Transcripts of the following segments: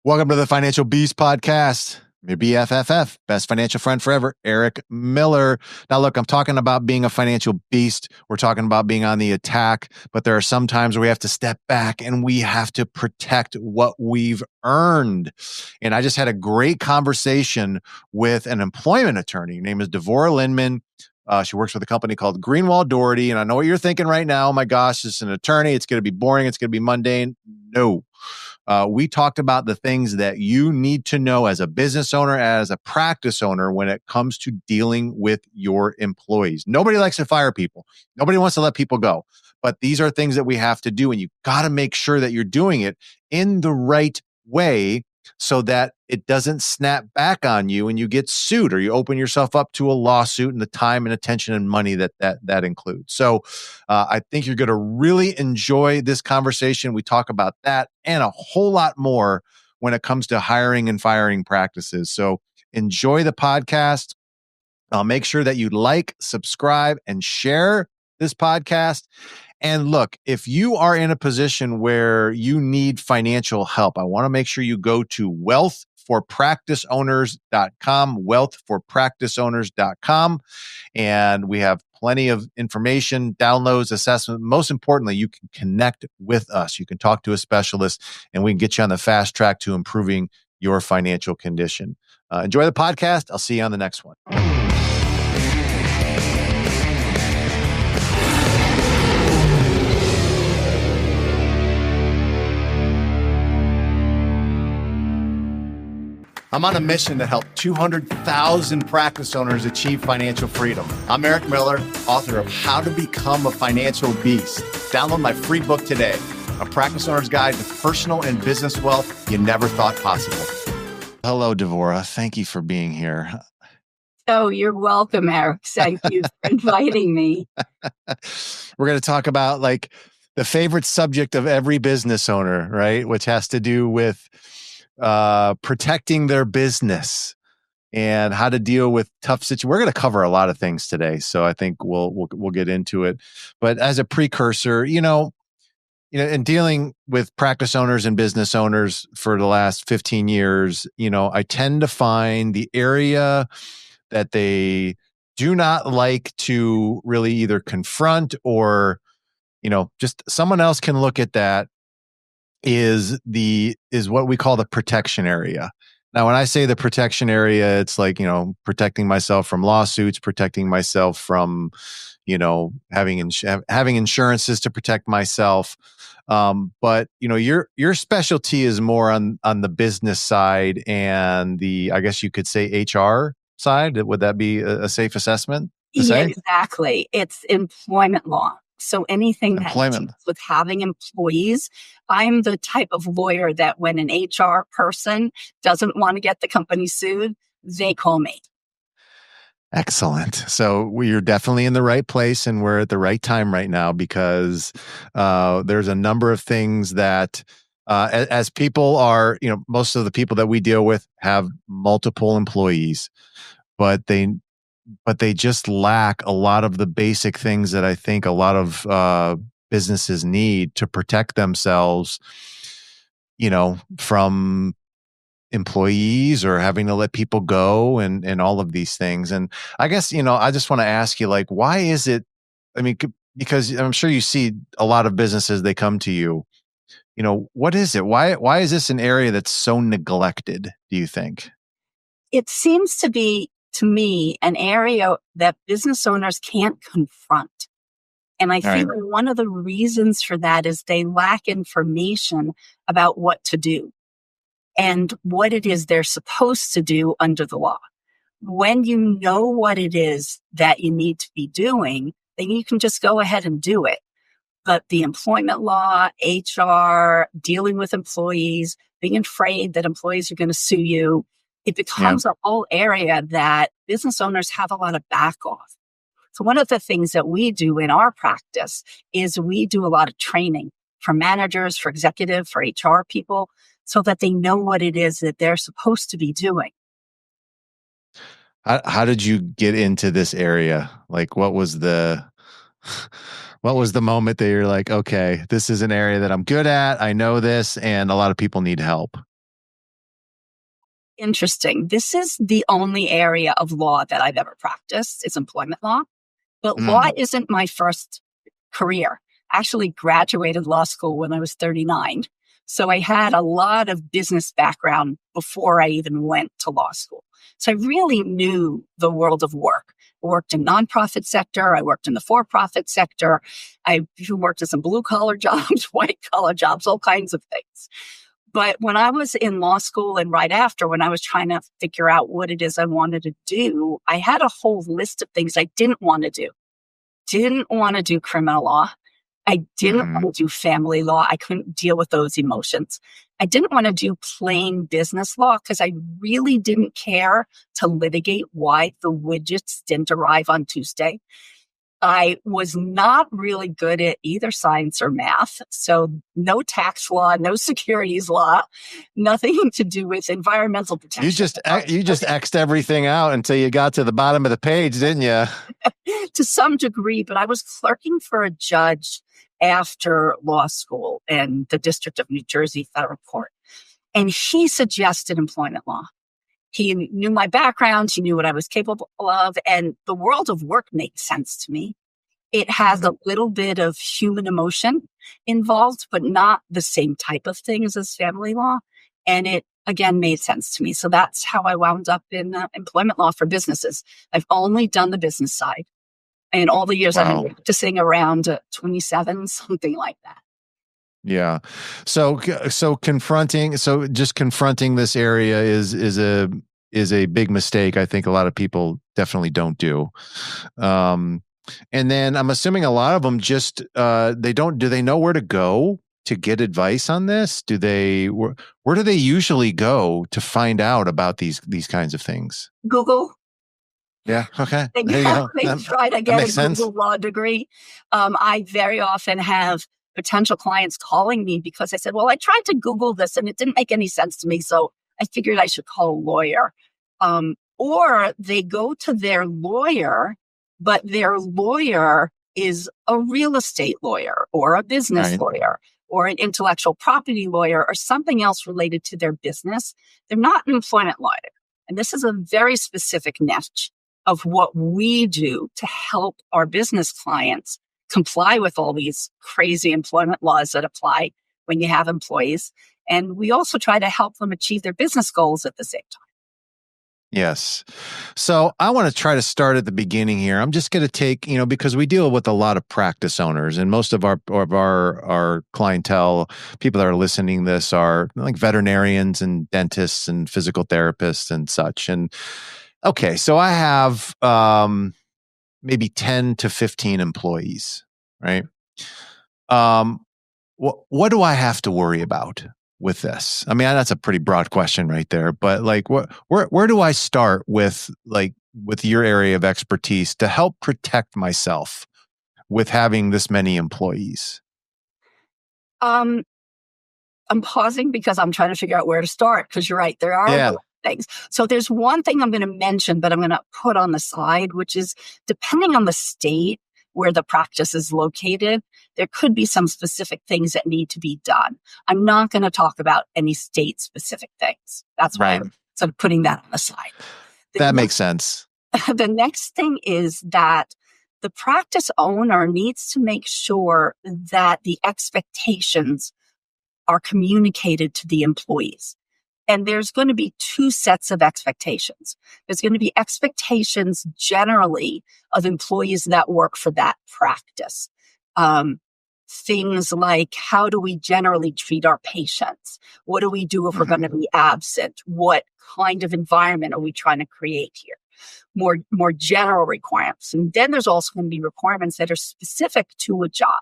Welcome to the Financial Beast Podcast. Your BFFF, best financial friend forever, Eric Miller. Now, look, I'm talking about being a financial beast. We're talking about being on the attack, but there are some times where we have to step back and we have to protect what we've earned. And I just had a great conversation with an employment attorney. Her name is Devora Lindeman. She works with a company called Greenwald Doherty. And I know what you're thinking right now. Oh my gosh, it's an attorney. It's going to be boring. It's going to be mundane. No. We talked about the things that you need to know as a business owner, as a practice owner, when it comes to dealing with your employees. Nobody likes to fire people. Nobody wants to let people go. But these are things that we have to do, and you got to make sure that you're doing it in the right way so that it doesn't snap back on you and you get sued or you open yourself up to a lawsuit and the time and attention and money that includes. So I think you're going to really enjoy this conversation. We talk about that and a whole lot more when it comes to hiring and firing practices. So enjoy the podcast. Make sure that you like, subscribe, and share this podcast. And look, if you are in a position where you need financial help, I want to make sure you go to wealthforpracticeowners.com, wealthforpracticeowners.com. And we have plenty of information, downloads, assessment. Most importantly, you can connect with us. You can talk to a specialist and we can get you on the fast track to improving your financial condition. Enjoy the podcast. I'll see you on the next one. I'm on a mission to help 200,000 practice owners achieve financial freedom. I'm Eric Miller, author of How to Become a Financial Beast. Download my free book today, A Practice Owner's Guide to Personal and Business Wealth You Never Thought Possible. Hello, Devora. Thank you for being here. Oh, you're welcome, Eric. Thank you for inviting me. We're going to talk about like the favorite subject of every business owner, right? Which has to do with protecting their business and how to deal with tough situations. We're going to cover a lot of things today, so I think we'll get into it. But as a precursor, in dealing with practice owners and business owners for the last 15 years, I tend to find the area that they do not like to really either confront or, just someone else can look at that is what we call the protection area. Now, when I say the protection area, it's like, protecting myself from lawsuits, protecting myself from, having insurances to protect myself. But your specialty is more on the business side and I guess you could say HR side. Would that be a safe assessment to say? Exactly. It's employment law. So anything that deals with having employees, I'm the type of lawyer that when an HR person doesn't want to get the company sued, they call me. Excellent. So we're definitely in the right place and we're at the right time right now because there's a number of things that as people are, most of the people that we deal with have multiple employees, but they just lack a lot of the basic things that I think a lot of businesses need to protect themselves, from employees or having to let people go and all of these things. And I guess, I just want to ask you, like, why is it, because I'm sure you see a lot of businesses, they come to you, what is it? Why is this an area that's so neglected, do you think? It seems to be, to me, an area that business owners can't confront. And I think one of the reasons for that is they lack information about what to do and what it is they're supposed to do under the law. When you know what it is that you need to be doing, then you can just go ahead and do it. But the employment law, HR, dealing with employees, being afraid that employees are going to sue you, it becomes a whole area that business owners have a lot of back off. So one of the things that we do in our practice is we do a lot of training for managers, for executive, for HR people, so that they know what it is that they're supposed to be doing. How did you get into this area? Like, what was the moment that you're like, okay, this is an area that I'm good at. I know this, and a lot of people need help. Interesting. This is the only area of law that I've ever practiced is employment law, but law isn't my first career. I actually graduated law school when I was 39. So I had a lot of business background before I even went to law school. So I really knew the world of work. I worked in nonprofit sector. I worked in the for-profit sector. I worked in some blue-collar jobs, white-collar jobs, all kinds of things. But when I was in law school and right after, when I was trying to figure out what it is I wanted to do, I had a whole list of things I didn't want to do. Didn't want to do criminal law. I didn't want to do family law. I couldn't deal with those emotions. I didn't want to do plain business law because I really didn't care to litigate why the widgets didn't arrive on Tuesday. I was not really good at either science or math. So no tax law, no securities law, nothing to do with environmental protection. You just X'd everything out until you got to the bottom of the page, didn't you? To some degree, but I was clerking for a judge after law school in the District of New Jersey Federal Court. And he suggested employment law. He knew my background. He knew what I was capable of. And the world of work made sense to me. It has a little bit of human emotion involved, but not the same type of things as family law. And it, again, made sense to me. So that's how I wound up in employment law for businesses. I've only done the business side. And all the years I've been practicing around 27, something like that. Yeah. So confronting this area is a big mistake. I think a lot of people definitely don't do. And then I'm assuming a lot of them just, do they know where to go to get advice on this? Where do they usually go to find out about these kinds of things? Google. Yeah. Okay. They try to get a Google law degree. I very often have potential clients calling me because I said, well, I tried to Google this and it didn't make any sense to me. So I figured I should call a lawyer. Or they go to their lawyer, but their lawyer is a real estate lawyer or a business lawyer or an intellectual property lawyer or something else related to their business. They're not an employment lawyer. And this is a very specific niche of what we do to help our business clients comply with all these crazy employment laws that apply when you have employees. And we also try to help them achieve their business goals at the same time. Yes. So I want to try to start at the beginning here. I'm just going to take, because we deal with a lot of practice owners and most of our clientele, people that are listening to this are like veterinarians and dentists and physical therapists and such. And okay, so I have maybe 10 to 15 employees, right? What do I have to worry about with this? I mean, that's a pretty broad question right there, but like, where do I start with your area of expertise to help protect myself with having this many employees? I'm pausing because I'm trying to figure out where to start because you're right. There are things. So there's one thing I'm going to mention, but I'm going to put on the side, which is depending on the state where the practice is located, there could be some specific things that need to be done. I'm not going to talk about any state-specific things. That's why I'm sort of putting that on the side. That makes sense. The next thing is that the practice owner needs to make sure that the expectations are communicated to the employees. And there's going to be two sets of expectations. There's going to be expectations generally of employees that work for that practice. Things like, how do we generally treat our patients? What do we do if we're going to be absent? What kind of environment are we trying to create here? More general requirements. And then there's also going to be requirements that are specific to a job.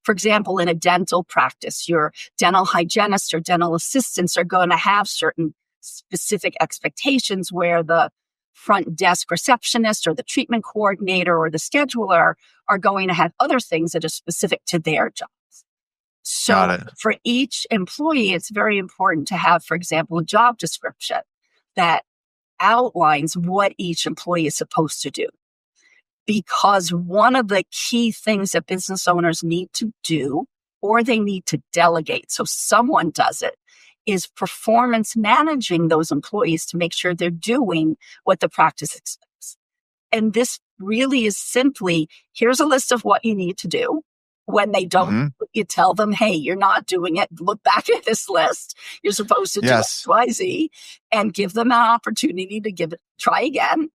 For example, in a dental practice, your dental hygienist or dental assistants are going to have certain specific expectations where the front desk receptionist or the treatment coordinator or the scheduler are going to have other things that are specific to their jobs. So for each employee, it's very important to have, for example, a job description that outlines what each employee is supposed to do. Because one of the key things that business owners need to do, or they need to delegate, so someone does it, is performance managing those employees to make sure they're doing what the practice expects. And this really is simply, here's a list of what you need to do. When they don't, you tell them, hey, you're not doing it. Look back at this list. You're supposed to do X, Y, Z, and give them an opportunity to try again.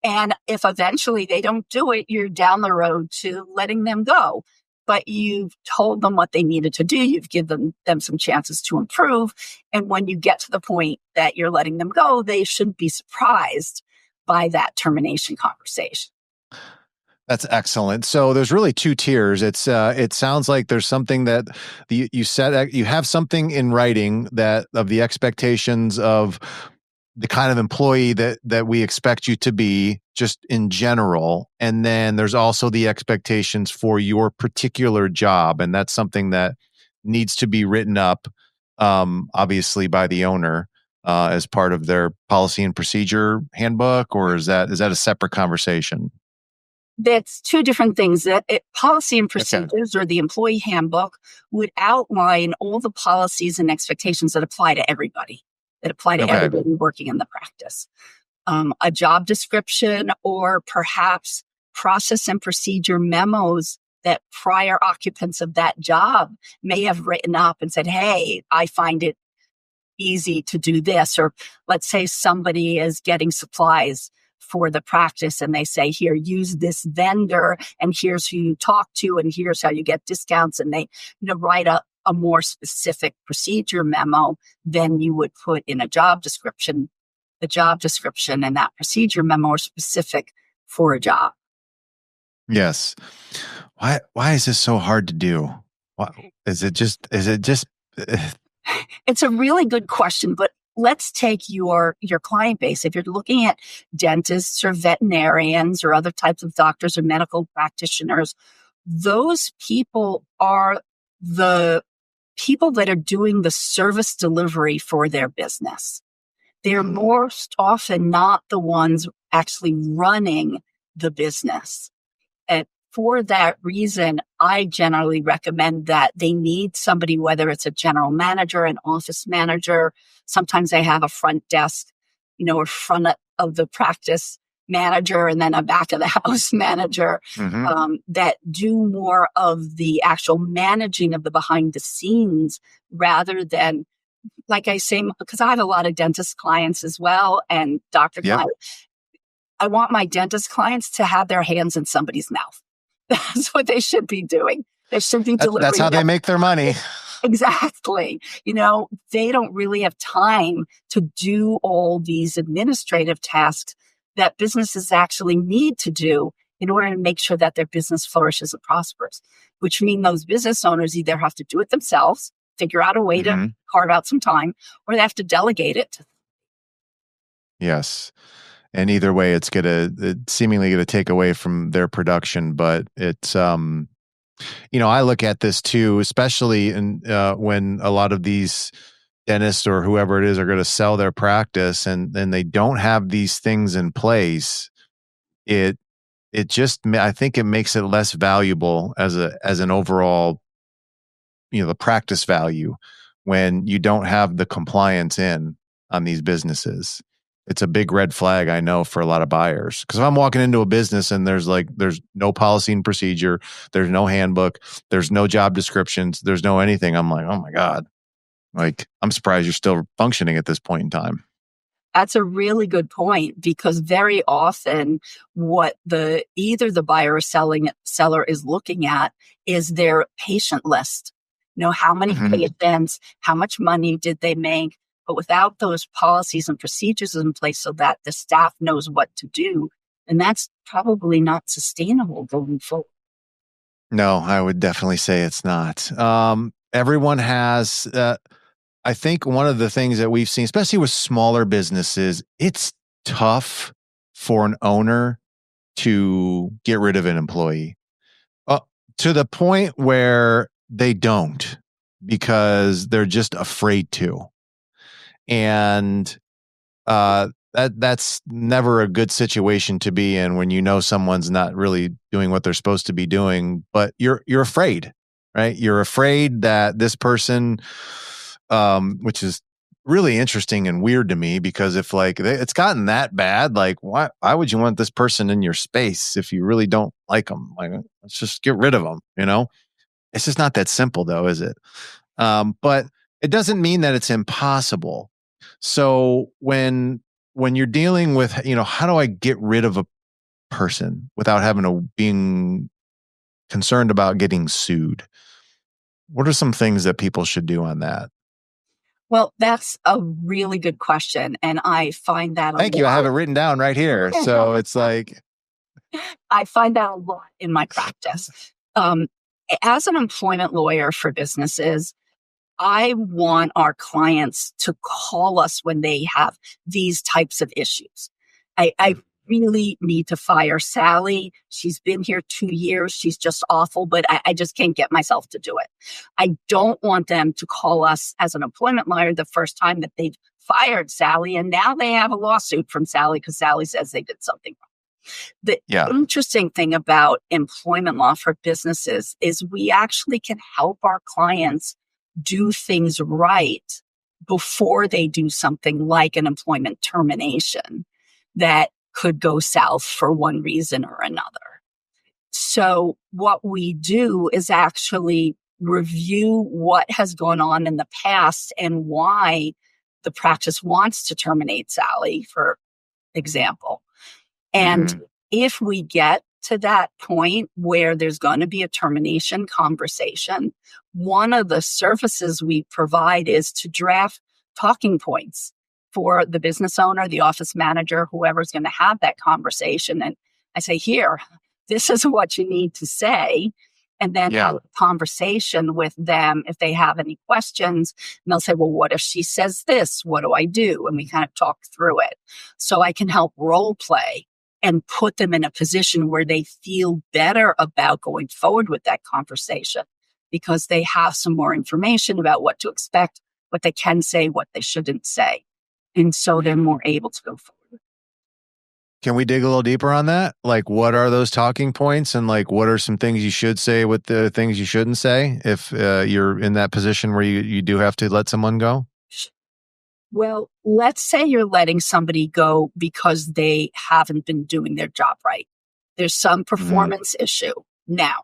And if eventually they don't do it, you're down the road to letting them go. But you've told them what they needed to do. You've given them some chances to improve. And when you get to the point that you're letting them go, they shouldn't be surprised by that termination conversation. That's excellent. So there's really two tiers. It sounds like there's something that you said, you have something in writing that of the expectations of the kind of employee that we expect you to be just in general. And then there's also the expectations for your particular job. And that's something that needs to be written up, obviously by the owner, as part of their policy and procedure handbook, or is that a separate conversation? That's two different things. Policy and procedures or the employee handbook would outline all the policies and expectations that apply to everybody, everybody working in the practice. A job description or perhaps process and procedure memos that prior occupants of that job may have written up and said, hey, I find it easy to do this. Or let's say somebody is getting supplies for the practice and they say, here, use this vendor and here's who you talk to and here's how you get discounts. And they write a more specific procedure memo than you would put in a job description. The job description and that procedure memo are specific for a job. Yes. Why is this so hard to do? Is it just It's a really good question, but let's take your client base. If you're looking at dentists or veterinarians or other types of doctors or medical practitioners, those people are the people that are doing the service delivery for their business. They're most often not the ones actually running the business. And for that reason, I generally recommend that they need somebody, whether it's a general manager, an office manager. Sometimes they have a front desk, or front of the practice manager and then a back of the house manager that do more of the actual managing of the behind the scenes rather than, like I say, because I have a lot of dentist clients as well and doctor clients. I want my dentist clients to have their hands in somebody's mouth. That's what they should be doing. They should be delivering. That's how they make their money. Exactly. They don't really have time to do all these administrative tasks that businesses actually need to do in order to make sure that their business flourishes and prospers, which means those business owners either have to do it themselves, figure out a way to carve out some time, or they have to delegate it. Yes. And either way, it's seemingly going to take away from their production. But it's, I look at this too, especially when a lot of these dentists or whoever it is are going to sell their practice and they don't have these things in place. I think it makes it less valuable as an overall, the practice value when you don't have the compliance on these businesses. It's a big red flag, I know, for a lot of buyers. Because if I'm walking into a business and there's no policy and procedure, there's no handbook, there's no job descriptions, there's no anything, I'm like, oh my God. I'm surprised you're still functioning at this point in time. That's a really good point because very often what either the buyer or seller is looking at is their patient list. How many patients, how much money did they make? But without those policies and procedures in place so that the staff knows what to do, and that's probably not sustainable going forward. No, I would definitely say it's not. Everyone has, I think one of the things that we've seen, especially with smaller businesses, it's tough for an owner to get rid of an employee to the point where they don't because they're just afraid to. And that's never a good situation to be in when someone's not really doing what they're supposed to be doing, but you're afraid, right? You're afraid that this person, which is really interesting and weird to me, because if like it's gotten that bad, like why would you want this person in your space if you really don't like them? Like, let's just get rid of them. It's just not that simple, though, is it? But it doesn't mean that it's impossible. So when you're dealing with, how do I get rid of a person without having to being concerned about getting sued? What are some things that people should do on that? Well, that's a really good question. And I find that Thank you. I have it written down right here. So it's like, I find that a lot in my practice. As an employment lawyer for businesses, I want our clients to call us when they have these types of issues. I really need to fire Sally. She's been here 2 years. She's just awful, but I just can't get myself to do it. I don't want them to call us as an employment lawyer the first time that they've fired Sally, and now they have a lawsuit from Sally because Sally says they did something wrong. The interesting thing about employment law for businesses is we actually can help our clients do things right before they do something like an employment termination that could go south for one reason or another. So what we do is actually review what has gone on in the past and why the practice wants to terminate Sally, for example. And if we get to that point where there's going to be a termination conversation, one of the services we provide is to draft talking points for the business owner, the office manager, whoever's going to have that conversation. And I say, here, this is what you need to say. And then have a conversation with them if they have any questions. And they'll say, well, what if she says this? What do I do? And we kind of talk through it. So I can help role play and put them in a position where they feel better about going forward with that conversation because they have some more information about what to expect, what they can say, what they shouldn't say. And so they're more able to go forward. Can we dig a little deeper on that? Like, what are those talking points, and like, what are some things you should say with the things you shouldn't say if you're in that position where you do have to let someone go? Well, let's say you're letting somebody go because they haven't been doing their job right. There's some performance issue. Now,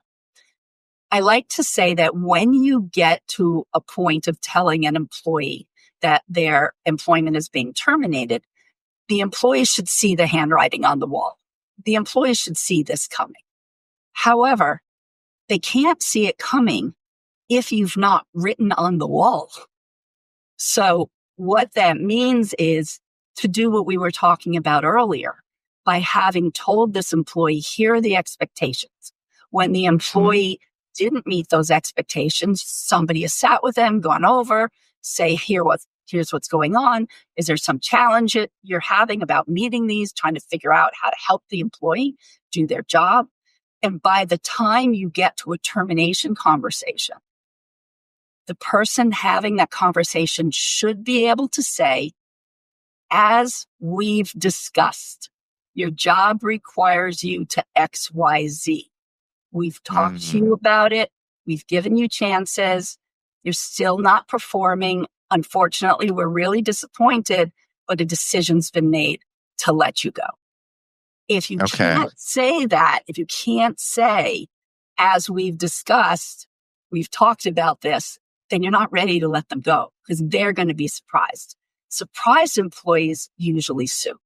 I like to say that when you get to a point of telling an employee that their employment is being terminated, the employee should see the handwriting on the wall. The employee should see this coming. However, they can't see it coming if you've not written on the wall. So what that means is to do what we were talking about earlier by having told this employee, here are the expectations. When the employee didn't meet those expectations, somebody has sat with them, gone over, say, here's what's going on. Is there some challenge you're having about meeting these, trying to figure out how to help the employee do their job? And by the time you get to a termination conversation, the person having that conversation should be able to say, as we've discussed, your job requires you to X, Y, Z. We've talked to you about it. We've given you chances. You're still not performing. Unfortunately, we're really disappointed, but a decision's been made to let you go. If you can't say that, if you can't say, as we've discussed, we've talked about this, then you're not ready to let them go because they're going to be surprised. Surprised employees usually sue.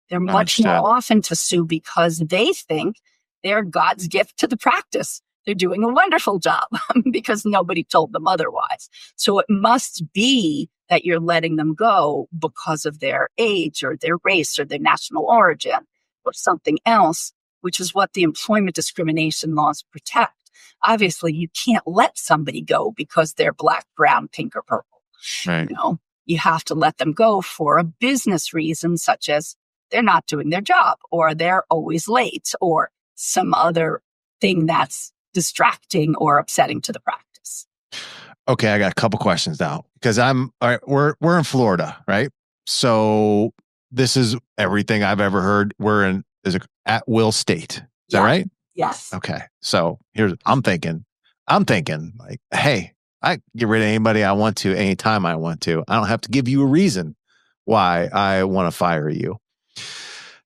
They're much more often to sue because they think they're God's gift to the practice. They're doing a wonderful job because nobody told them otherwise. So it must be that you're letting them go because of their age or their race or their national origin or something else, which is what the employment discrimination laws protect. Obviously, you can't let somebody go because they're black, brown, pink, or purple. Right. You have to let them go for a business reason, such as they're not doing their job or they're always late or some other thing that's distracting or upsetting to the practice. Okay, I got a couple questions now because we're in Florida, right? So this is everything I've ever heard. We're in an at-will state. Is that right? Yes. Okay. So I'm thinking like, hey, I get rid of anybody I want to, anytime I want to. I don't have to give you a reason why I want to fire you.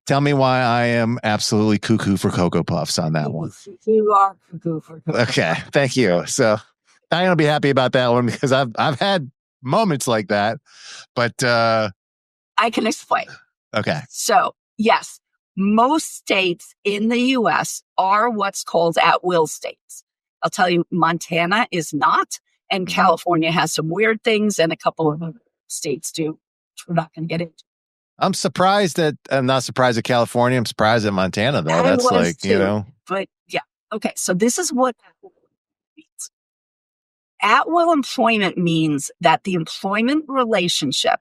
Tell me why I am absolutely cuckoo for Cocoa Puffs on that one. You are cuckoo for Cocoa Puffs. Okay, thank you. So I'm going to be happy about that one because I've had moments like that, but I can explain. Okay. So, yes, most states in the US are what's called at-will states. I'll tell you, Montana is not, and California has some weird things, and a couple of other states do. We're not going to get into. I'm not surprised at California. I'm surprised at Montana, though. That's like, too. But yeah. Okay. So this is what means. At-will employment means that the employment relationship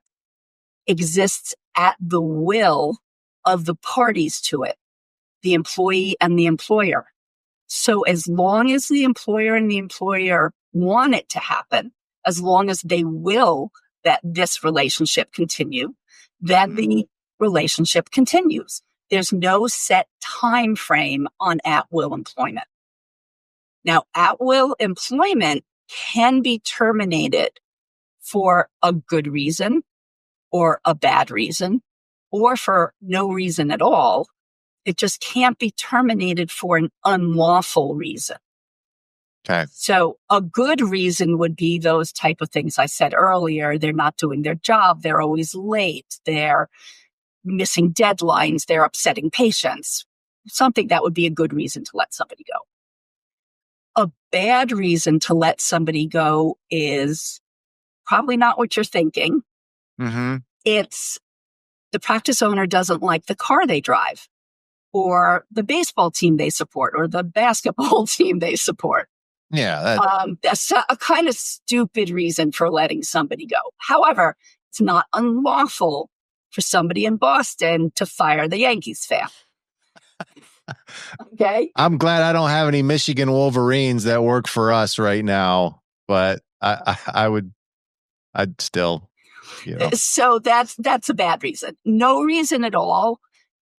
exists at the will of the parties to it, the employee and the employer. So as long as the employer and the employer want it to happen, as long as they will that this relationship continue, then the relationship continues. There's no set time frame on at-will employment. Now, at-will employment can be terminated for a good reason or a bad reason or for no reason at all. It just can't be terminated for an unlawful reason. Okay. So a good reason would be those type of things I said earlier. They're not doing their job. They're always late. They're missing deadlines. They're upsetting patients. Something that would be a good reason to let somebody go. A bad reason to let somebody go is probably not what you're thinking. Mm-hmm. It's the practice owner doesn't like the car they drive, or the baseball team they support, or the basketball team they support. Yeah. That's a kind of stupid reason for letting somebody go. However, it's not unlawful for somebody in Boston to fire the Yankees fan. Okay. I'm glad I don't have any Michigan Wolverines that work for us right now, but I'd still, So that's a bad reason. No reason at all.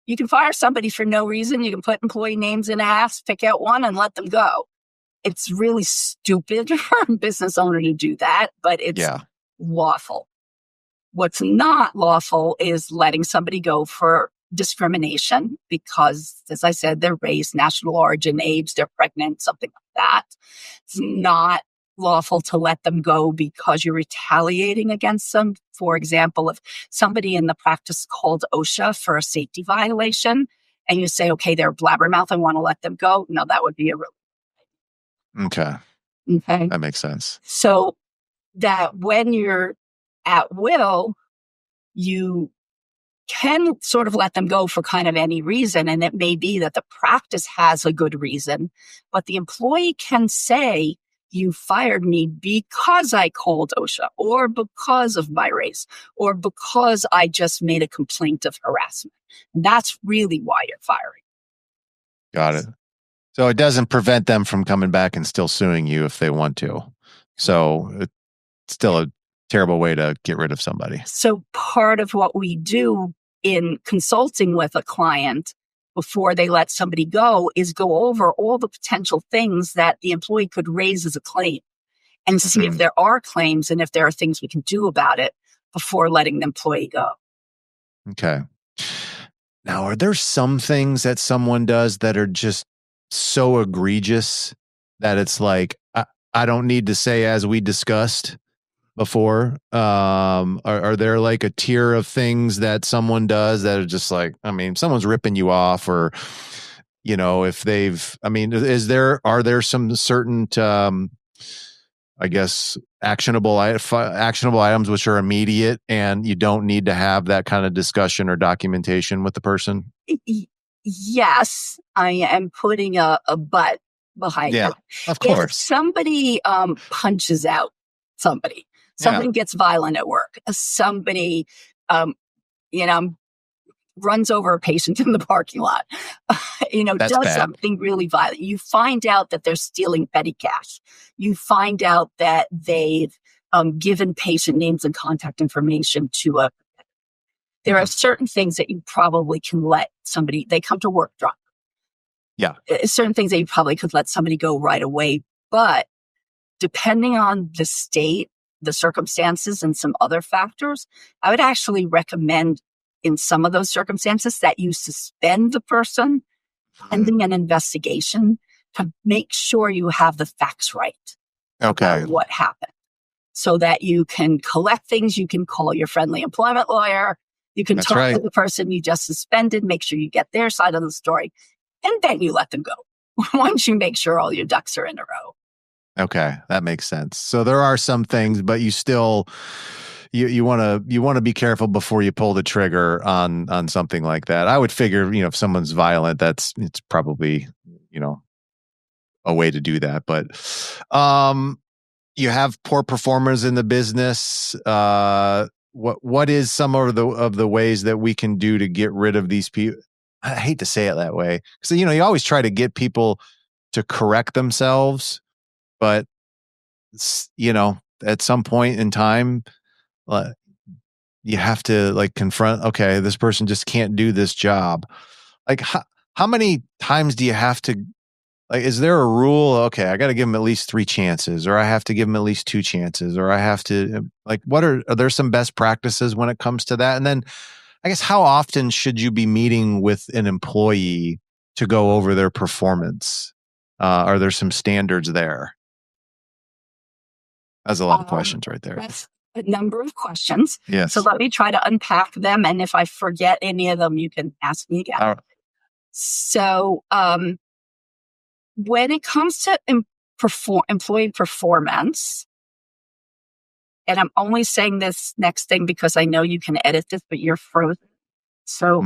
You can fire somebody for no reason. You can put employee names in a hat, pick out one and let them go. It's really stupid for a business owner to do that, but it's lawful. What's not lawful is letting somebody go for discrimination because, as I said, their race, national origin, age, they're pregnant, something like that. It's not lawful to let them go because you're retaliating against them. For example, if somebody in the practice called OSHA for a safety violation and you say, okay, they're a blabbermouth, I want to let them go. No, that would be a real. Okay. Okay. That makes sense. So that when you're at will, you can sort of let them go for kind of any reason. And it may be that the practice has a good reason, but the employee can say, you fired me because I called OSHA or because of my race or because I just made a complaint of harassment. And that's really why you're firing. Got it. So it doesn't prevent them from coming back and still suing you if they want to. So it's still a terrible way to get rid of somebody. So part of what we do in consulting with a client before they let somebody go is go over all the potential things that the employee could raise as a claim and see if there are claims and if there are things we can do about it before letting the employee go. Okay. Now, are there some things that someone does that are just so egregious that it's like, I don't need to say, as we discussed before, are there like a tier of things that someone does that are just like, I mean, someone's ripping you off or, if are there some certain, I guess, actionable items which are immediate and you don't need to have that kind of discussion or documentation with the person? Yes, I am putting a but behind it. Of course. If somebody punches out somebody gets violent at work, somebody, runs over a patient in the parking lot, does bad. something really violent. You find out that they're stealing petty cash. You find out that they've given patient names and contact information to there are certain things that you probably can let somebody, they come to work drunk. Yeah. Certain things that you probably could let somebody go right away. But depending on the state, the circumstances, and some other factors, I would actually recommend in some of those circumstances that you suspend the person pending an investigation to make sure you have the facts right about what happened, so that you can collect things. You can call your friendly employment lawyer. You can talk to the person you just suspended, make sure you get their side of the story, and then you let them go once you make sure all your ducks are in a row. Okay, that makes sense. So there are some things, but you still you want to be careful before you pull the trigger on something like that. I would figure, if someone's violent, it's probably, a way to do that. But you have poor performers in the business. What is some of the ways that we can do to get rid of these people? I hate to say it that way, because you always try to get people to correct themselves, but at some point in time, you have to confront, okay, this person just can't do this job. How many times do you have to, is there a rule? Okay, I got to give them at least 3 chances, or I have to give them at least 2 chances, or I have to, what are there some best practices when it comes to that? And then I guess, how often should you be meeting with an employee to go over their performance? Are there some standards there? That's a lot of questions right there. That's a number of questions. Yes. So let me try to unpack them. And if I forget any of them, you can ask me again. So when it comes to employee performance, and I'm only saying this next thing because I know you can edit this, but you're frozen. So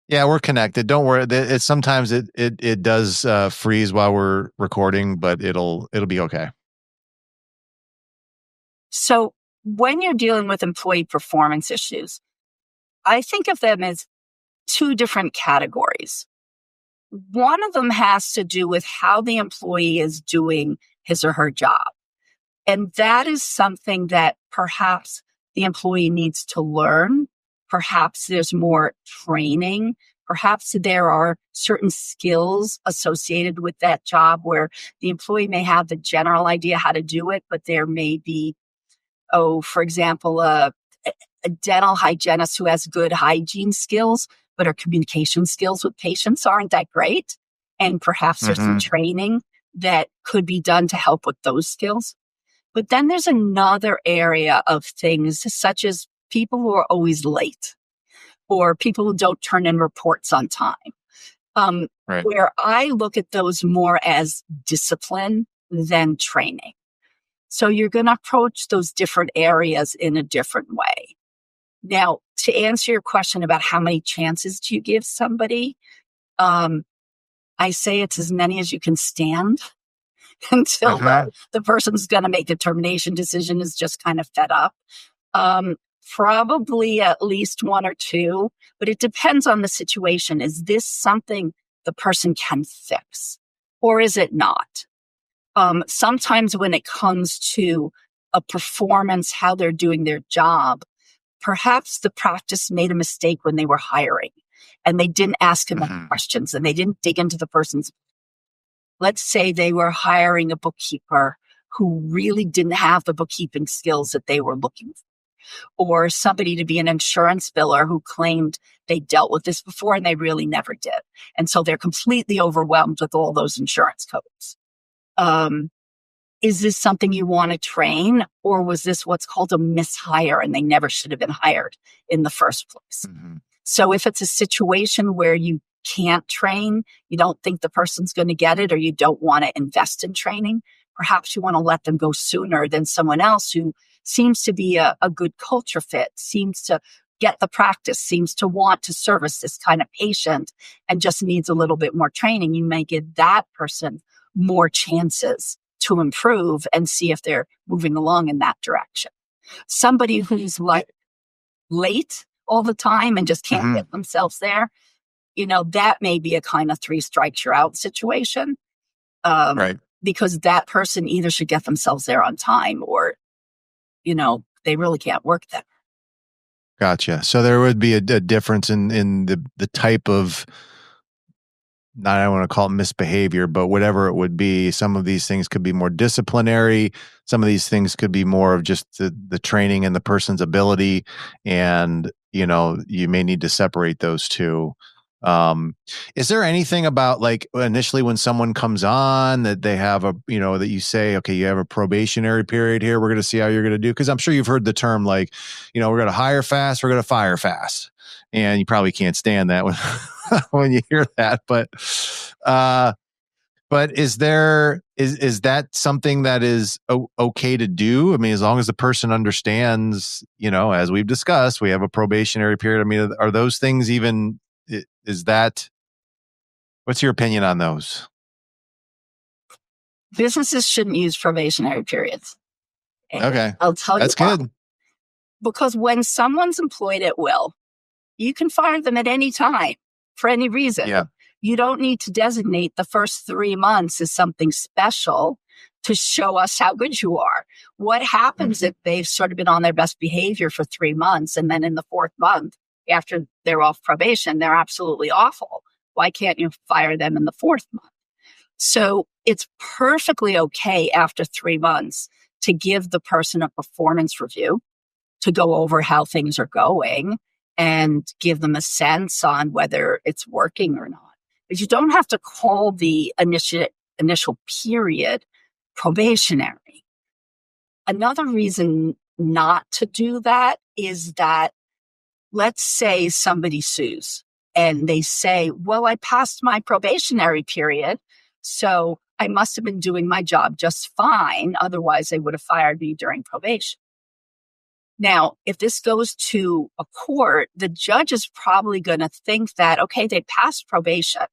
yeah, we're connected. Don't worry. Sometimes it does freeze while we're recording, but it'll be okay. So when you're dealing with employee performance issues, I think of them as 2 different categories. One of them has to do with how the employee is doing his or her job. And that is something that perhaps the employee needs to learn. Perhaps there's more training. Perhaps there are certain skills associated with that job where the employee may have the general idea how to do it, but there may be, for example, a dental hygienist who has good hygiene skills, but her communication skills with patients aren't that great. And perhaps there's some training that could be done to help with those skills. But then there's another area of things, such as people who are always late, or people who don't turn in reports on time, where I look at those more as discipline than training. So you're going to approach those different areas in a different way. Now, to answer your question about how many chances do you give somebody, I say it's as many as you can stand until the person's going to make a termination decision, is just kind of fed up. Probably at least 1 or 2, but it depends on the situation. Is this something the person can fix, or is it not? Sometimes when it comes to a performance, how they're doing their job, perhaps the practice made a mistake when they were hiring and they didn't ask enough questions and they didn't dig into the person's. Let's say they were hiring a bookkeeper who really didn't have the bookkeeping skills that they were looking for, or somebody to be an insurance biller who claimed they dealt with this before and they really never did. And so they're completely overwhelmed with all those insurance codes. Is this something you want to train, or was this what's called a mishire and they never should have been hired in the first place? So if it's a situation where you can't train, you don't think the person's going to get it, or you don't want to invest in training, perhaps you want to let them go sooner than someone else who seems to be a good culture fit, seems to get the practice, seems to want to service this kind of patient and just needs a little bit more training. You may give that person more chances to improve and see if they're moving along in that direction. Somebody who's late all the time and just can't get themselves there, that may be a kind of 3 strikes you're out situation. Because that person either should get themselves there on time, or, they really can't work there. Gotcha. So there would be a difference in the type of I don't want to call it misbehavior, but whatever it would be, some of these things could be more disciplinary. Some of these things could be more of just the training and the person's ability. And, you may need to separate those two. Is there anything about like initially when someone comes on that they have that you say, okay, you have a probationary period here. We're going to see how you're going to do. Cause I'm sure you've heard the term like, we're going to hire fast, we're going to fire fast. And you probably can't stand that when, when you hear that, but is that something that is okay to do? I mean, as long as the person understands, as we've discussed, we have a probationary period. I mean, are those things even, what's your opinion on those? Businesses shouldn't use probationary periods. And okay. I'll tell you that's good. Because when someone's employed at will, you can fire them at any time for any reason. Yeah. You don't need to designate the first 3 months as something special to show us how good you are. What happens if they've sort of been on their best behavior for 3 months and then in the 4th month, after they're off probation, they're absolutely awful? Why can't you fire them in the 4th month? So it's perfectly okay after 3 months to give the person a performance review, to go over how things are going and give them a sense on whether it's working or not. But you don't have to call the initial period probationary. Another reason not to do that is that, let's say somebody sues and they say, well, I passed my probationary period, so I must have been doing my job just fine. Otherwise, they would have fired me during probation. Now, if this goes to a court, the judge is probably going to think that, okay, they passed probation.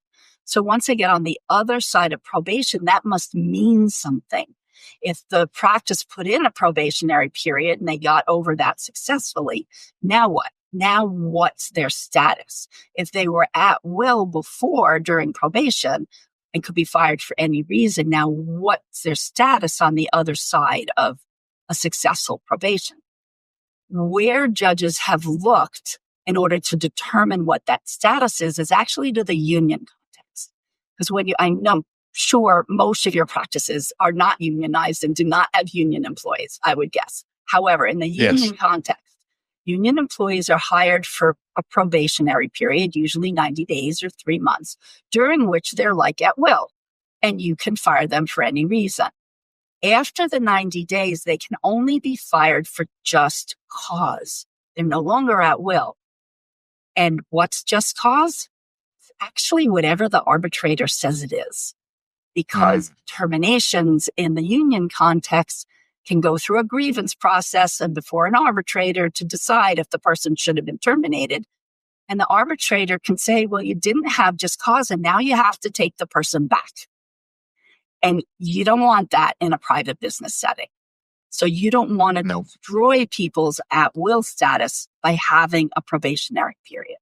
So once they get on the other side of probation, that must mean something. If the practice put in a probationary period and they got over that successfully, now what? Now what's their status? If they were at will before during probation and could be fired for any reason, now what's their status on the other side of a successful probation? Where judges have looked in order to determine what that status is actually to the union context. Because I'm sure most of your practices are not unionized and do not have union employees, I would guess. However, in the union context, union employees are hired for a probationary period, usually 90 days or 3 months, during which they're like at will, and you can fire them for any reason. After the 90 days, they can only be fired for just cause. They're no longer at will. And what's just cause? It's actually whatever the arbitrator says it is. Because terminations in the union context can go through a grievance process and before an arbitrator to decide if the person should have been terminated. And the arbitrator can say, well, you didn't have just cause, and now you have to take the person back. And you don't want that in a private business setting. So you don't want to destroy people's at-will status by having a probationary period.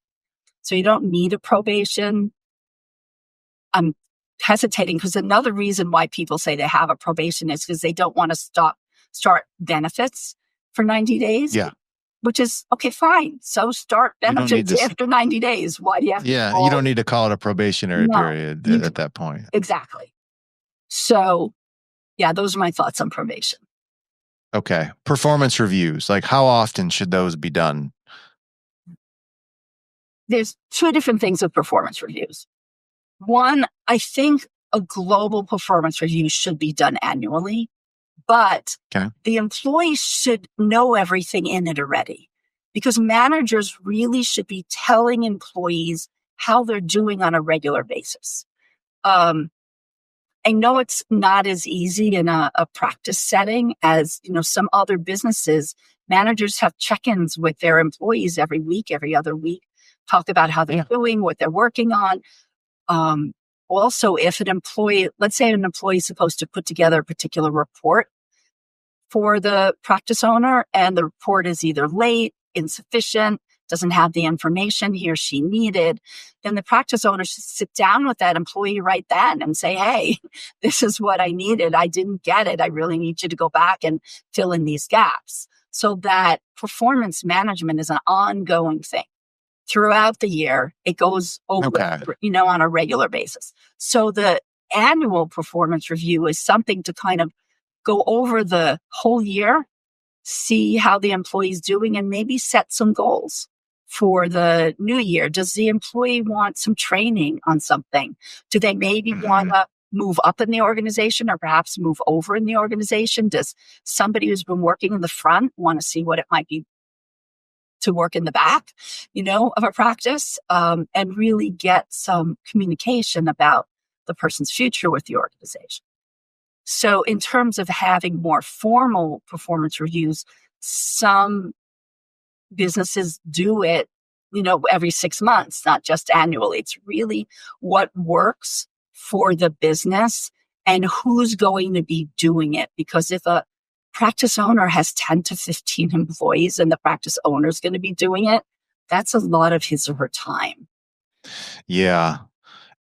So you don't need a probation. I'm hesitating because another reason why people say they have a probation is because they don't want to start benefits for 90 days. Yeah. Which is, okay, fine. So start benefits after 90 days. Why do you have to you don't need to call it a probationary period at that point. Exactly. So, yeah, those are my thoughts on probation. Okay. Performance reviews. Like, how often should those be done? There's 2 different things with performance reviews. One, I think a global performance review should be done annually, but the employee should know everything in it already, because managers really should be telling employees how they're doing on a regular basis. I know it's not as easy in a practice setting as, some other businesses. Managers have check-ins with their employees every week, every other week, talk about how they're doing, what they're working on. Also, if let's say an employee is supposed to put together a particular report for the practice owner, and the report is either late, insufficient, doesn't have the information he or she needed, then the practice owner should sit down with that employee right then and say, hey, this is what I needed. I didn't get it. I really need you to go back and fill in these gaps. So that performance management is an ongoing thing. throughout the year. It goes over, on a regular basis. So the annual performance review is something to kind of go over the whole year, see how the employee's doing, and maybe set some goals for the new year. Does the employee want some training on something? Do they maybe want to move up in the organization or perhaps move over in the organization? Does somebody who's been working in the front want to see what it might be to work in the back, of a practice, and really get some communication about the person's future with the organization? So in terms of having more formal performance reviews, some businesses do it, every 6 months, not just annually. It's really what works for the business and who's going to be doing it. Because if a practice owner has 10 to 15 employees and the practice owner is going to be doing it, that's a lot of his or her time. Yeah.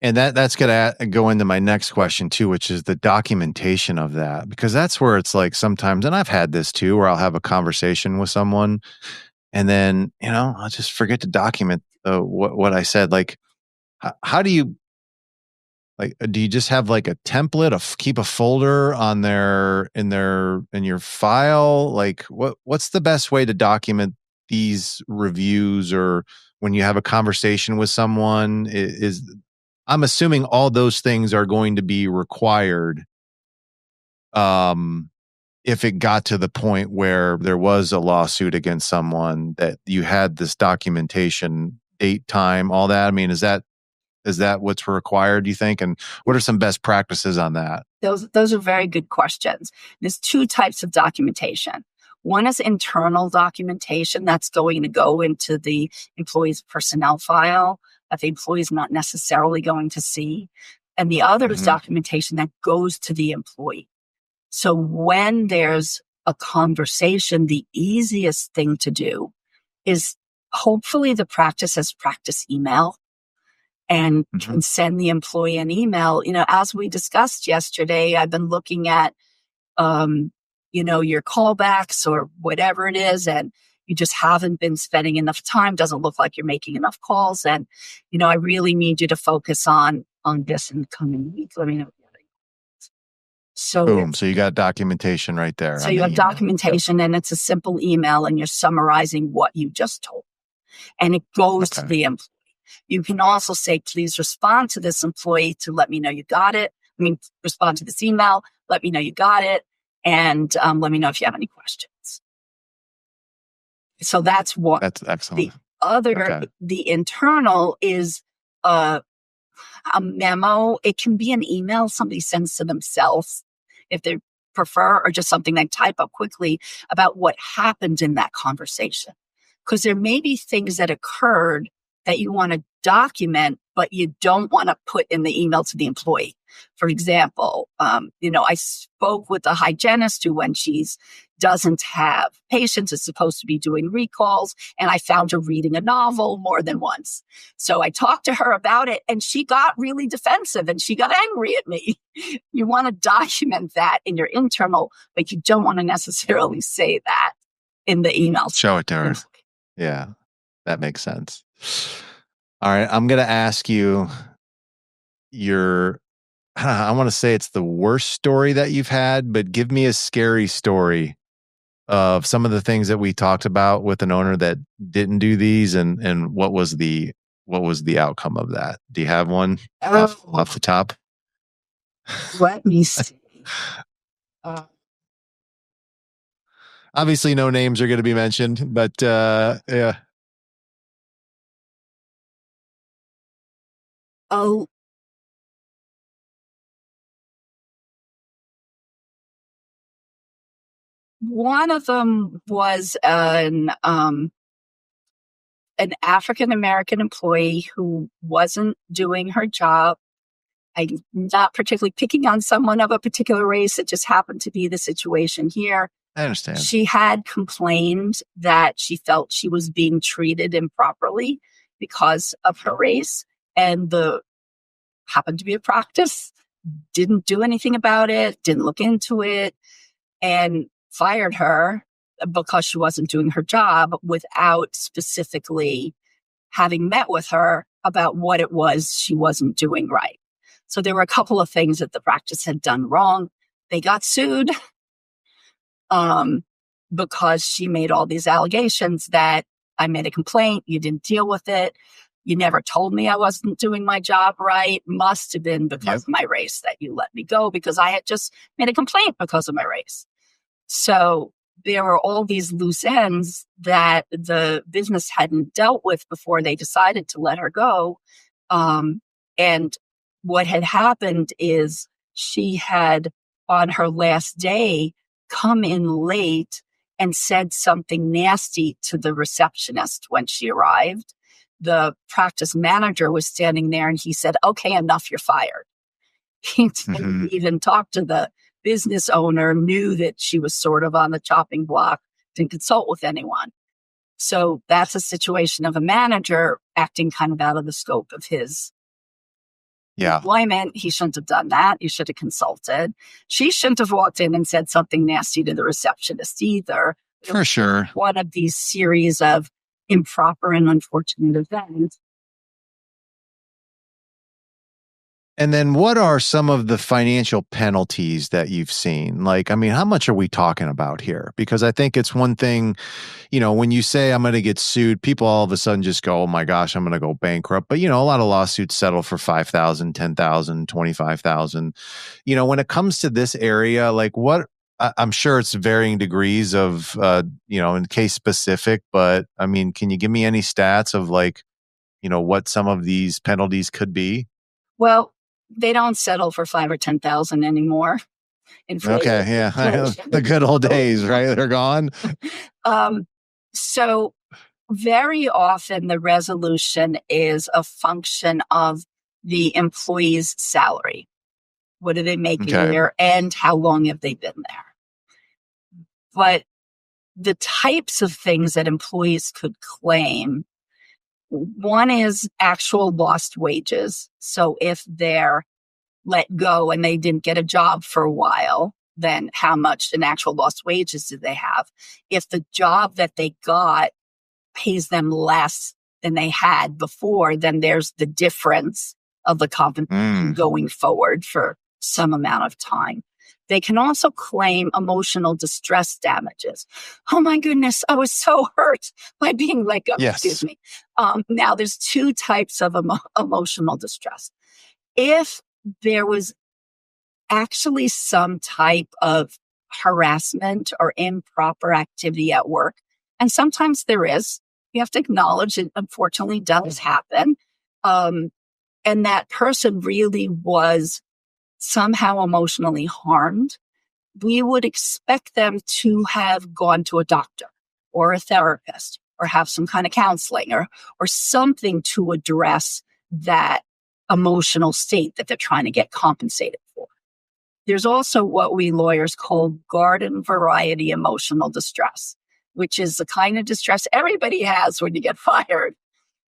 And that's going to go into my next question too, which is the documentation of that, because that's where it's like sometimes, and I've had this too, where I'll have a conversation with someone and then, I'll just forget to document what I said. Like, how do you, like, do you just have like a template keep a folder on in your file? Like what's the best way to document these reviews, or when you have a conversation with someone? I'm assuming all those things are going to be required. If it got to the point where there was a lawsuit against someone, that you had this documentation, date, time, all that. I mean, is that what's required, do you think? And what are some best practices on that? Those are very good questions. There's two types of documentation. One is internal documentation that's going to go into the employee's personnel file that the employee is not necessarily going to see. And the other is documentation that goes to the employee. So when there's a conversation, the easiest thing to do is hopefully the practice has practice email and can send the employee an email. As we discussed yesterday, I've been looking at, your callbacks or whatever it is, and you just haven't been spending enough time. Doesn't look like you're making enough calls. And, I really need you to focus on this in the coming week. Let me know. So boom. So you got documentation right there. So you have documentation, and it's a simple email, and you're summarizing what you just told. And it goes to the employee. You can also say, please respond to this employee to let me know you got it. Respond to this email, let me know you got it, and let me know if you have any questions. So that's what. That's excellent. The other, the internal is a memo. It can be an email somebody sends to themselves if they prefer, or just something they type up quickly about what happened in that conversation. Because there may be things that occurred that you want to document, but you don't want to put in the email to the employee. For example, I spoke with a hygienist who, when she doesn't have patients, is supposed to be doing recalls, and I found her reading a novel more than once. So I talked to her about it, and she got really defensive, and she got angry at me. You want to document that in your internal, but you don't want to necessarily say that in the email. Show it to her. Yeah, that makes sense. All right, I'm going to ask you I want to say it's the worst story that you've had, but give me a scary story of some of the things that we talked about with an owner that didn't do these, and what was the outcome of that? Do you have one off the top? Let me see. Obviously, no names are going to be mentioned, but yeah. Oh. One of them was an African-American employee who wasn't doing her job. I'm not particularly picking on someone of a particular race. It just happened to be the situation here. I understand. She had complained that she felt she was being treated improperly because of her race, and happened to be a practice, didn't do anything about it, didn't look into it, and fired her because she wasn't doing her job without specifically having met with her about what it was she wasn't doing right. So there were a couple of things that the practice had done wrong. They got sued because she made all these allegations that I made a complaint, you didn't deal with it, you never told me I wasn't doing my job right. Must have been because of my race that you let me go, because I had just made a complaint because of my race. So there were all these loose ends that the business hadn't dealt with before they decided to let her go. And what had happened is she had, on her last day, come in late and said something nasty to the receptionist when she arrived. The practice manager was standing there and he said, "Okay, enough, you're fired." He didn't even talk to the business owner, knew that she was sort of on the chopping block, didn't consult with anyone. So that's a situation of a manager acting kind of out of the scope of his employment. He shouldn't have done that. You should have consulted. She shouldn't have walked in and said something nasty to the receptionist either. For sure. One of these series of improper and unfortunate events. And then what are some of the financial penalties that you've seen? Like, I mean, how much are we talking about here? Because I think it's one thing, when you say I'm going to get sued, people all of a sudden just go, "Oh my gosh, I'm going to go bankrupt." But, a lot of lawsuits settle for $5,000, $10,000, $25,000. When it comes to this area, like I'm sure it's varying degrees of, in case specific, but I mean, can you give me any stats of what some of these penalties could be? Well, they don't settle for 5 or 10,000 anymore. Okay, yeah, the good old days, right? They're gone. So very often the resolution is a function of the employee's salary. What do they make a year, and how long have they been there? But the types of things that employees could claim, one is actual lost wages. So if they're let go and they didn't get a job for a while, then how much in actual lost wages do they have? If the job that they got pays them less than they had before, then there's the difference of the compensation going forward for some amount of time. They can also claim emotional distress damages. "Oh my goodness, I was so hurt by being let go." Yes. Excuse me. Now there's two types of emotional distress. If there was actually some type of harassment or improper activity at work, and sometimes there is, you have to acknowledge it unfortunately does happen, and that person really was somehow emotionally harmed, we would expect them to have gone to a doctor or a therapist or have some kind of counseling or something to address that emotional state that they're trying to get compensated for. There's also what we lawyers call garden variety emotional distress, which is the kind of distress everybody has when you get fired.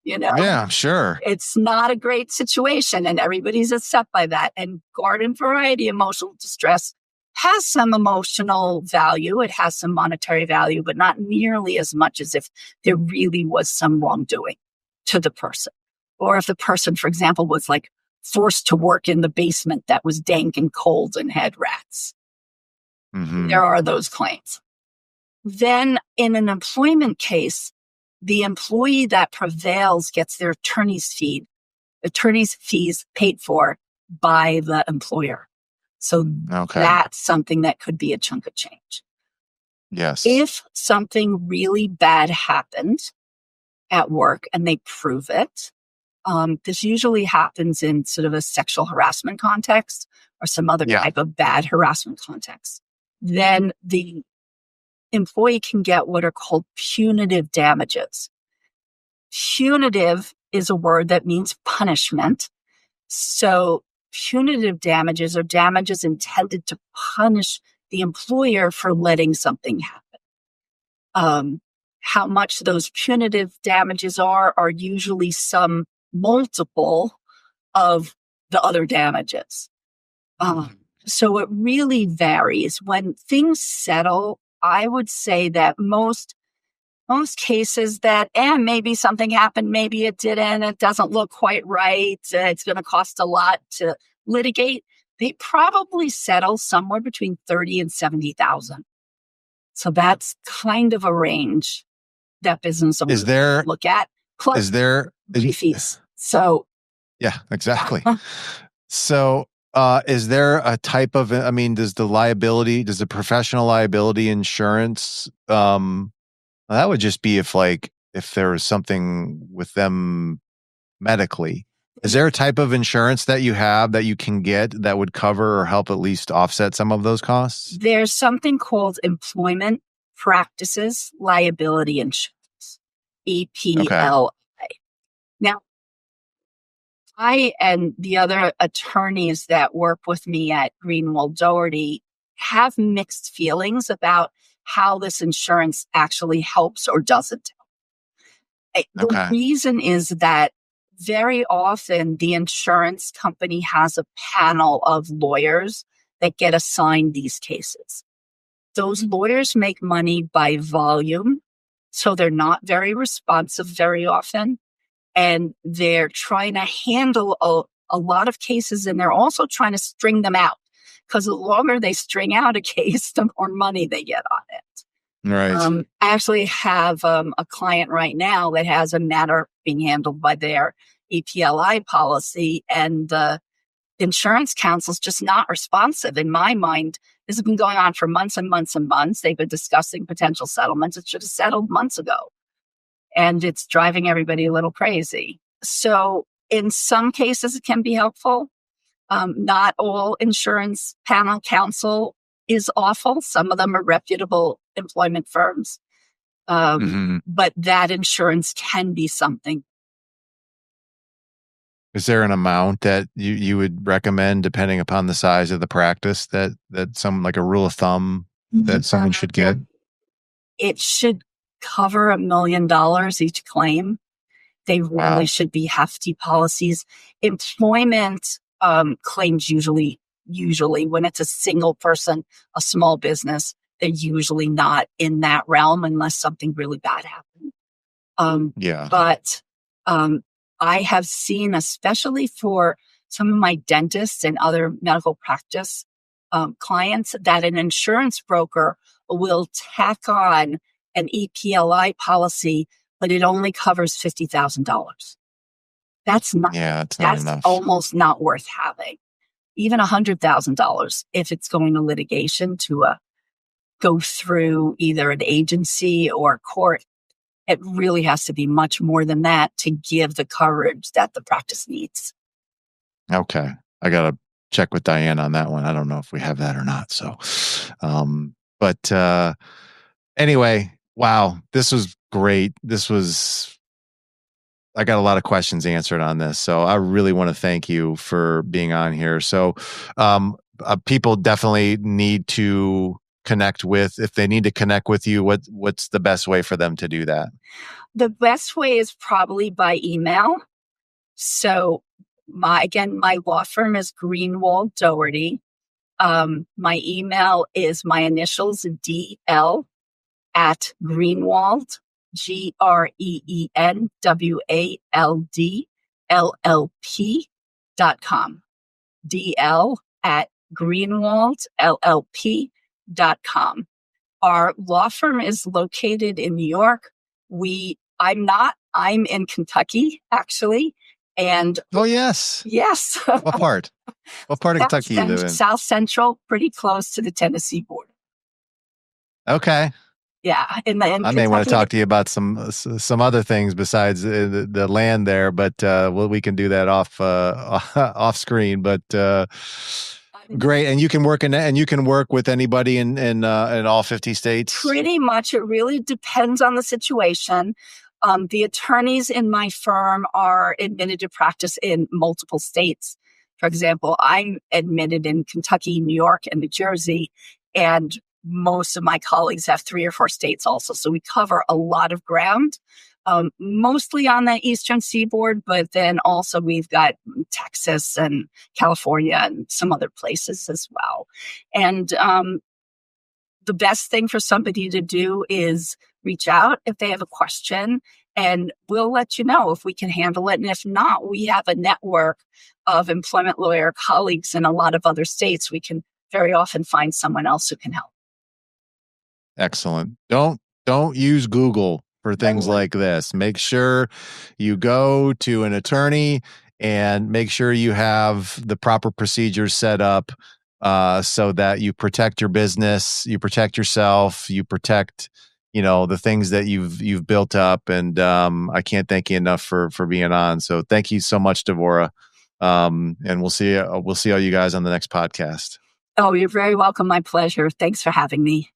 Yeah, I'm sure. It's not a great situation and everybody's upset by that. And garden variety emotional distress has some emotional value. It has some monetary value, but not nearly as much as if there really was some wrongdoing to the person. Or if the person, for example, was forced to work in the basement that was dank and cold and had rats. There are those claims. Then in an employment case, the employee that prevails gets their attorney's fees paid for by the employer. So that's something that could be a chunk of change. Yes. If something really bad happened at work and they prove it, this usually happens in sort of a sexual harassment context or some other type of bad harassment context, then the employee can get what are called punitive damages. Punitive is a word that means punishment. So punitive damages are damages intended to punish the employer for letting something happen. How much those punitive damages are usually some multiple of the other damages. So it really varies. When things settle, I would say that most most cases that, maybe something happened, maybe it didn't, it doesn't look quite right, it's going to cost a lot to litigate, they probably settle somewhere between 30 and 70,000. So that's kind of a range that business owners look at. Plus is there fees. So yeah, exactly. So is there a type of, I mean, does the professional liability insurance, that would just be if there was something with them medically. Is there a type of insurance that you have that you can get that would cover or help at least offset some of those costs? There's something called employment practices liability insurance, EPLI. Okay. Now, I and the other attorneys that work with me at Greenwald Doherty have mixed feelings about how this insurance actually helps or doesn't. The reason is that very often the insurance company has a panel of lawyers that get assigned these cases. Those lawyers make money by volume, so they're not very responsive very often. And they're trying to handle a lot of cases, and they're also trying to string them out, because the longer they string out a case, the more money they get on it. Right. I actually have a client right now that has a matter being handled by their EPLI policy, and the insurance counsel's just not responsive. In my mind, this has been going on for months and months and months. They've been discussing potential settlements. It should have settled months ago. And it's driving everybody a little crazy. So in some cases, it can be helpful. Not all insurance panel counsel is awful. Some of them are reputable employment firms. But that insurance can be something. Is there an amount that you would recommend, depending upon the size of the practice, that some, like a rule of thumb that someone should get? It should cover $1 million each claim. They really should be hefty policies. Employment claims usually when it's a single person, a small business, they're usually not in that realm unless something really bad happened. But I have seen, especially for some of my dentists and other medical practice clients, that an insurance broker will tack on an EPLI policy, but it only covers $50,000. That's not enough. Almost not worth having. Even $100,000 if it's going to litigation to go through either an agency or court. It really has to be much more than that to give the coverage that the practice needs. Okay. I got to check with Diane on that one. I don't know if we have that or not. So, but anyway, wow, this was great. I got a lot of questions answered on this. So I really want to thank you for being on here. So, people definitely need to connect with, if they need to connect with you, what's the best way for them to do that? The best way is probably by email. So my law firm is Greenwald Doherty. My email is my initials DL at Greenwald, GREENWALD DL at GreenwaldLLP.com. Our law firm is located in New York. I'm in Kentucky, actually. And yes. What part of Kentucky you live in? South Central, pretty close to the Tennessee border. Okay. Yeah. I may want to talk to you about some other things besides the land there, but we can do that off screen. But great, and you can work with anybody in all 50 states. Pretty much, it really depends on the situation. The attorneys in my firm are admitted to practice in multiple states. For example, I'm admitted in Kentucky, New York, and New Jersey, and most of my colleagues have 3 or 4 states also. So we cover a lot of ground, mostly on the Eastern Seaboard, but then also we've got Texas and California and some other places as well. And the best thing for somebody to do is reach out if they have a question, and we'll let you know if we can handle it. And if not, we have a network of employment lawyer colleagues in a lot of other states. We can very often find someone else who can help. Excellent. Don't use Google for things like this. Make sure you go to an attorney and make sure you have the proper procedures set up so that you protect your business, you protect yourself, you protect the things that you've built up. And I can't thank you enough for being on. So thank you so much, Devora. And we'll see all you guys on the next podcast. Oh, you're very welcome. My pleasure. Thanks for having me.